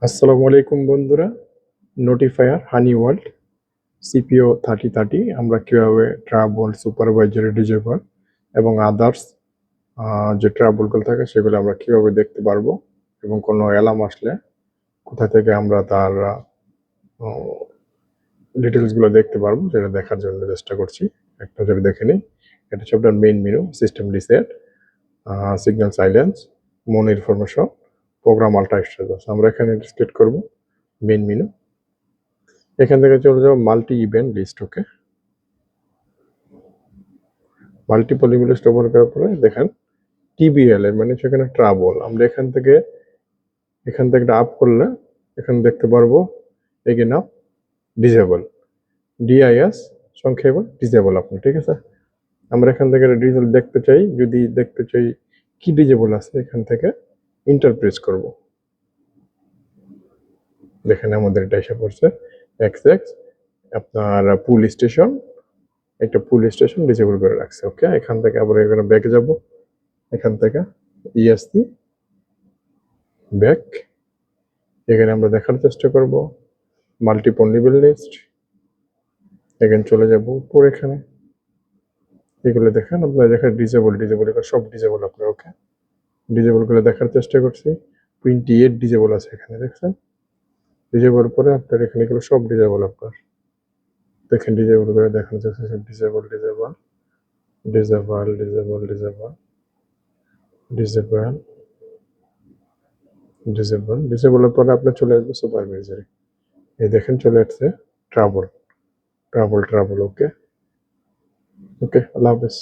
আসসালামু আলাইকুম বন্ধুরা। নোটিফায়ার হানি ওয়ার্ল্ড সিপিও 3030 আমরা কিভাবে ট্রাবল সুপারভাইজারি ডিজেবল এবং আদার্স যে ট্রাবলগুলো থাকে সেগুলো আমরা কিভাবে দেখতে পারবো এবং কোনো অ্যালার্ম আসলে কোথা থেকে আমরা তার ডিটেলসগুলো দেখতে পারবো সেটা দেখার জন্য চেষ্টা করছি। একটা নজরে দেখে নিই। এটা হচ্ছে আপনার main menu, system reset, signal silence, মন ইনফরমেশন, প্রোগ্রাম আল্ট্রা স্টেটাস। আমরা এখানে সিলেক্ট করবো মেইন মেনু। এখান থেকে চলে যাবো মাল্টি ইভেন্ট লিস্ট। ওকে, মাল্টিপল ইভেন্ট লিস্ট ওপেন করার পরে দেখেন টিবিএল এর মানে সেখানে ট্রাবল। আমরা এখান থেকে একটা আপ করলে এখানে দেখতে পারবো এগেন আপ ডিজেবল, ডিআইএস সংক্ষেপে ডিজেবল আপনি। ঠিক আছে, আমরা এখান থেকে ডিজেবল দেখতে চাই। যদি দেখতে চাই কি ডিজেবল আছে, এখান থেকে ইন্টারপ্রেস করব। দেখেন আমাদের এটা এসে পড়ছে এক্স এক্স আপনার পুল স্টেশন, একটা পুল স্টেশন ডিসেবল করে রাখছে। ওকে, এখান থেকে আবার এখানে ব্যাকে যাব। এখান থেকে ইএসসি ব্যাক, এখানে আমরা দেখার চেষ্টা করব মাল্টিপল নিবল লিস্ট। এখানে চলে যাব উপর, এখানে এগুলো দেখেন আপনারা দেখেন ডিসেবল এখানে সব ডিসেবল আপনার। ওকে, ডিসেবল গুলো দেখার চেষ্টা করছি। 28 ডিসেবল আছে এখানে, দেখছেন? ডিসেবল পরে আপনার এখানে এগুলো সব ডিসেবল আপনার। দেখেন ডিসেবল করে দেখার চেষ্টা করছি। Disable disable disable disable disable disable ডিসেবলের পরে আপনার চলে আসবে সুপারভাইজারি। এই দেখেন চলে আসছে ট্রাবল। ওকে ওকে, আল্লাহ হাফেজ।